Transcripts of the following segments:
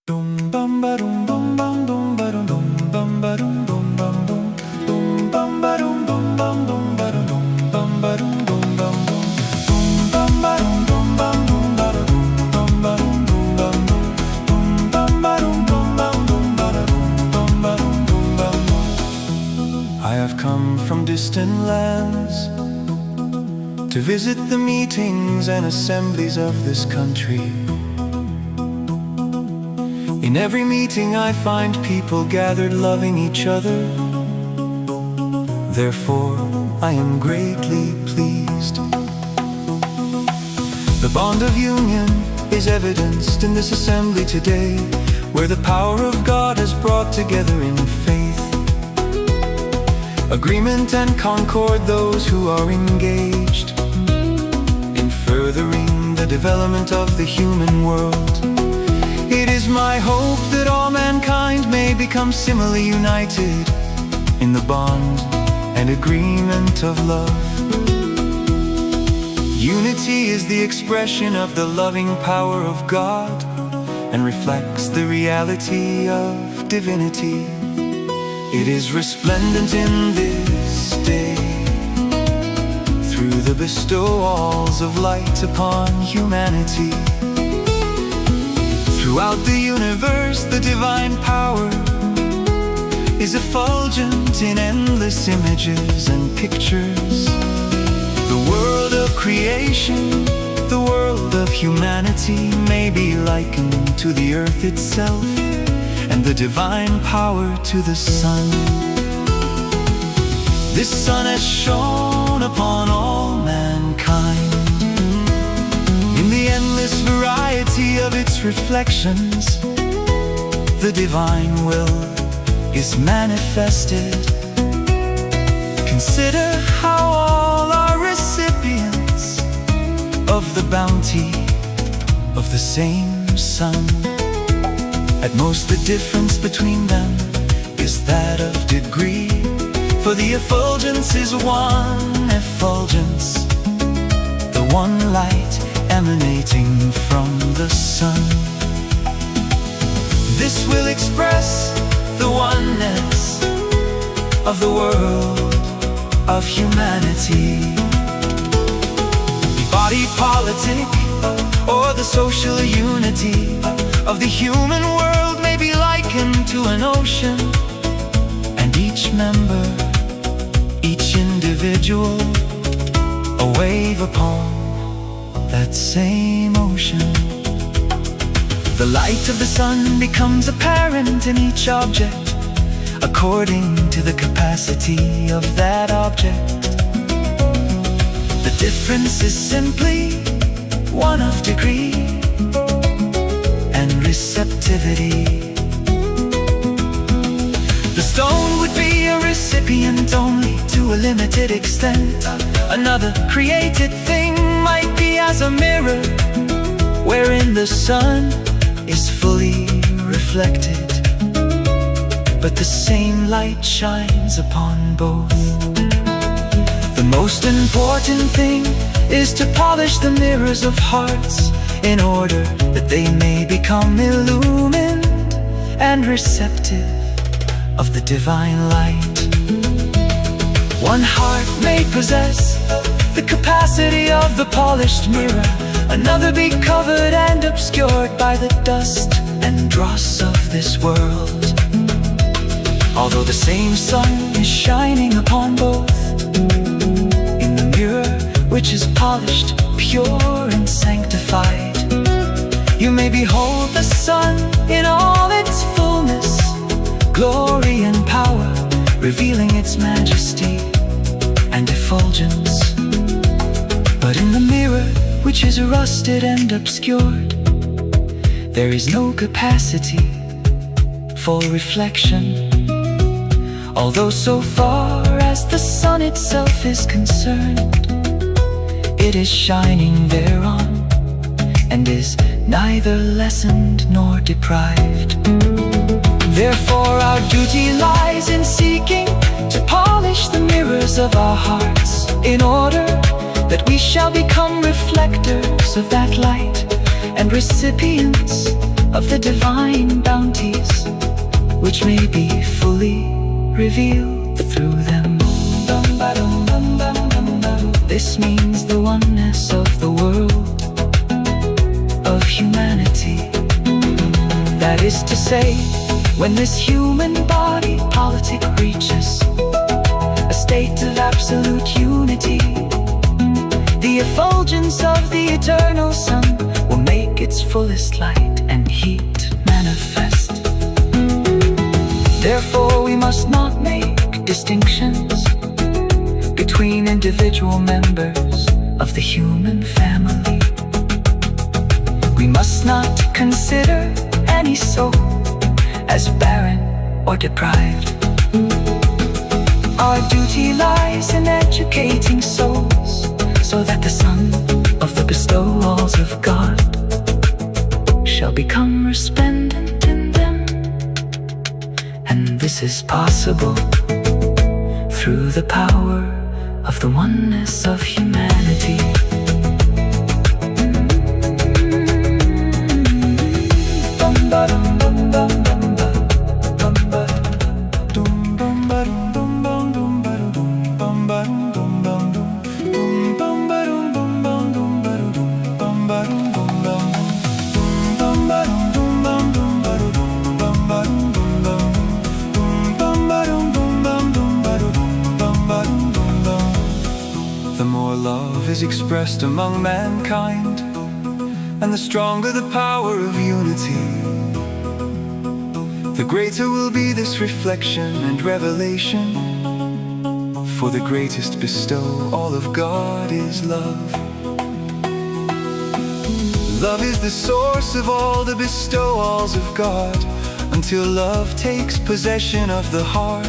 Dum bum ba dum bum bum dum ba dum bum ba dum bum dum bum ba dum bum ba dum bum ba dum bum ba dum ba dum bum ba dum bum ba dum ba dum. I have come from distant lands to visit the meetings and assemblies of this country. In every meeting I find people gathered loving each other. Therefore I am greatly pleased. The bond of union is evidenced in this assembly today, where the power of God has brought together in faith, agreement and concord those who are engaged in furthering the development of the human world. It is my hope that all mankind may become similarly united in the bond and agreement of love. Unity is the expression of the loving power of God and reflects the reality of divinity. It is resplendent in this day through the bestowals of light upon humanity. Throughout the universe, the divine power is effulgent in endless images and pictures. The world of creation, the world of humanity may be likened to the earth itself, and the divine power to the sun. This sun has shone upon all mankind in the endless variety of its reflections. The divine will is manifested. Consider how all are recipients of the bounty of the same sun. At most the difference between them is that of degree, for the effulgence is one effulgence, the one light emanating from the sun. This will express the oneness of the world of humanity. The body-politic, or the social unity of the human world, may be likened to an ocean, and each member, each individual, a wave upon that same ocean. The light of the sun becomes apparent in each object according to the capacity of that object. The difference is simply one of degree and receptivity. The stone would be a recipient only to a limited extent. Another created thing might be as a mirror, wherein the sun is fully reflected, but the same light shines upon both. The most important thing is to polish the mirrors of hearts in order that they may become illumined and receptive of the divine light. One heart may possess the capacity of the polished mirror, another be covered and obscured by the dust and dross of this world. Although the same sun is shining upon both, in the mirror which is polished, pure and sanctified, you may behold the sun in all its fullness, glory and power, revealing its majesty and effulgence. But in the mirror which is rusted and obscured, there is no capacity for reflection. Although so far as the sun itself is concerned, it is shining thereon, and is neither lessened nor deprived. Therefore our duty lies in seeking to polish the mirrors of our hearts, in order that we shall become reflectors of that light and recipients of the divine bounties, which may be fully revealed through them. This means the oneness of the world, of humanity. That is to say, when this human body politic reaches a state of absolute unity, the effulgence of the eternal sun will make its fullest light and heat manifest. Therefore we must not make distinctions between individual members of the human family. We must not consider any soul as barren or deprived. Our duty lies in educating souls, so that the sun of the bestowals of God shall become resplendent in them. And this is possible through the power of the oneness of humanity. The more love is expressed among mankind, and the stronger the power of unity, the greater will be this reflection and revelation. For the greatest bestowal of God is love. Love is the source of all the bestowals of God, until love takes possession of the heart.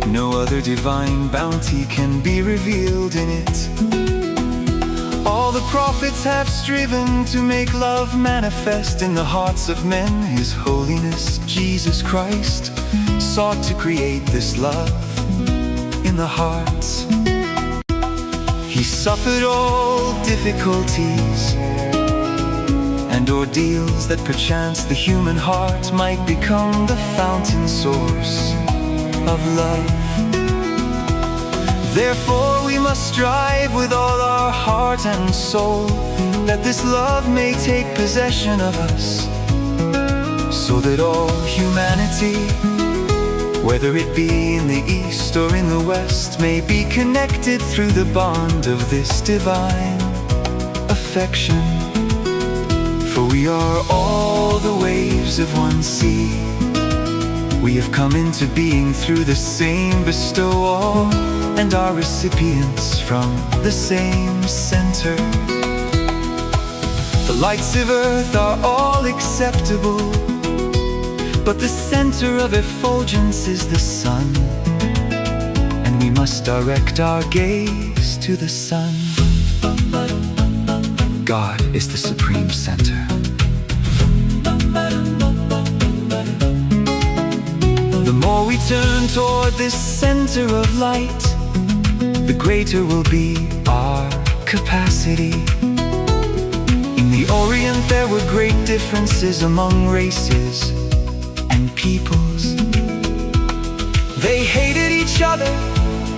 No other divine bounty can be revealed in it. All the prophets have striven to make love manifest in the hearts of men. His Holiness Jesus Christ sought to create this love in the hearts. He suffered all difficulties and ordeals, that perchance the human heart might become the fountain source of love. Therefore we must strive with all our heart and soul, that this love may take possession of us, so that all humanity, whether it be in the east or in the west, may be connected through the bond of this divine affection. For we are all the waves of one sea. We have come into being through the same bestowal, and are recipients from the same center. The lights of earth are all acceptable, but the center of effulgence is the sun, and we must direct our gaze to the sun. God is the supreme center. The more we turn toward this center of light, the greater will be our capacity. In the Orient there were great differences among races and peoples. They hated each other,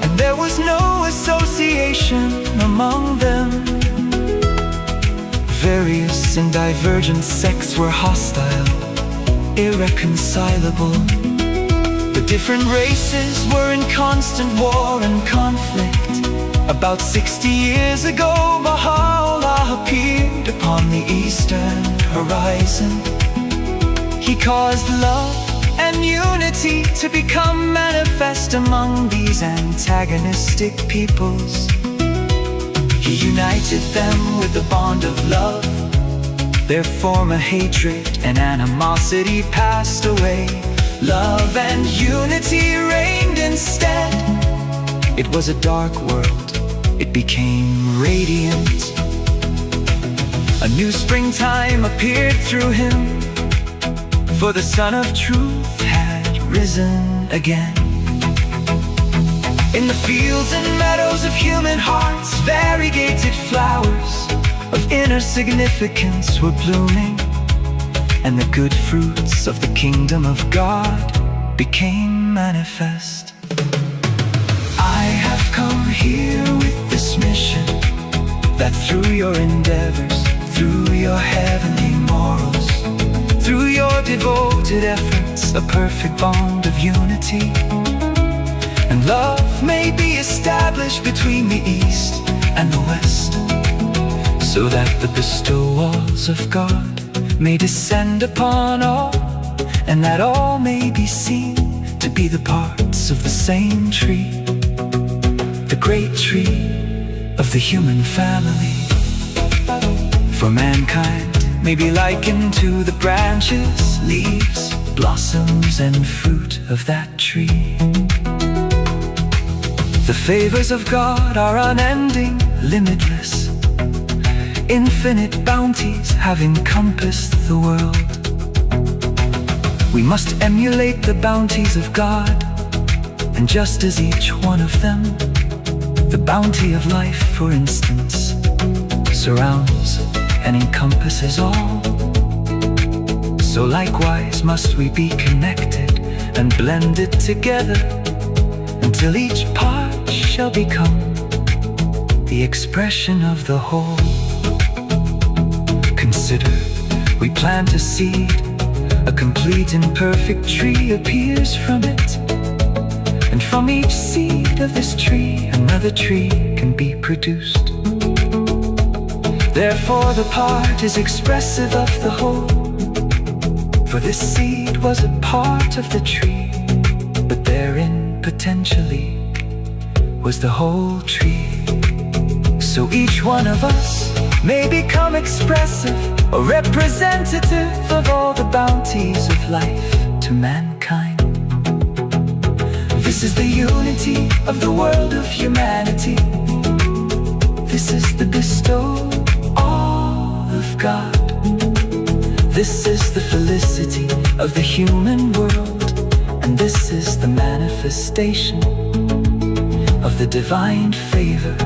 and there was no association among them. Various and divergent sects were hostile, irreconcilable. The different races were in constant war and conflict. About 60 years ago, Baha'u'llah appeared upon the eastern horizon. He caused love and unity to become manifest among these antagonistic peoples. He united them with the bond of love. Their former hatred and animosity passed away. Love and unity reigned instead. It was a dark world, it became radiant. A new springtime appeared through him, for the sun of truth had risen again. In the fields and meadows of human hearts, variegated flowers of inner significance were blooming. and the good fruits of the kingdom of God became manifest. I have come here with this mission, that through your endeavors, through your heavenly morals, through your devoted efforts, a perfect bond of unity and love may be established between the East and the West, so that the bestowals of God may descend upon all, and that all may be seen to be the parts of the same tree, the great tree of the human family. For mankind may be likened to the branches, leaves, blossoms, and fruit of that tree. The favors of God are unending, limitless. Infinite bounties have encompassed the world. We must emulate the bounties of God, and just as each one of them, the bounty of life, for instance, surrounds and encompasses all, so likewise must we be connected and blended together until each part shall become the expression of the whole. Consider, we plant a seed, a complete and perfect tree appears from it, and from each seed of this tree another tree can be produced. Therefore the part is expressive of the whole, for this seed was a part of the tree, but therein potentially was the whole tree. So each one of us may become expressive, a representative of all the bounties of life to mankind. This is the unity of the world of humanity. This is the bestowal of God. This is the felicity of the human world, and this is the manifestation of the divine favor.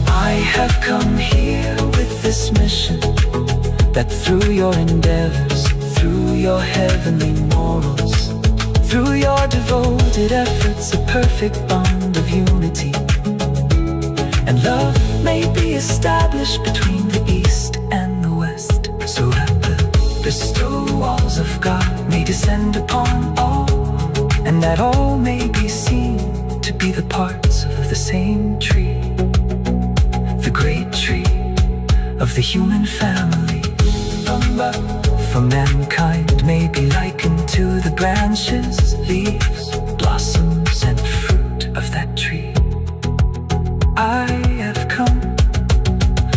I have come here with this mission, that through your endeavors, through your heavenly morals, through your devoted efforts, a perfect bond of unity and love may be established between the East and the West, so that the bestowals of God may descend upon all, and that all may be seen to be the parts of the same tree, the great tree of the human family. For mankind may be likened to the branches, leaves, blossoms, and fruit of that tree. I have come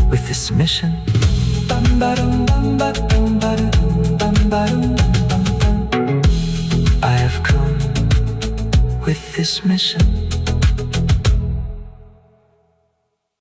with this mission. I have come with this mission.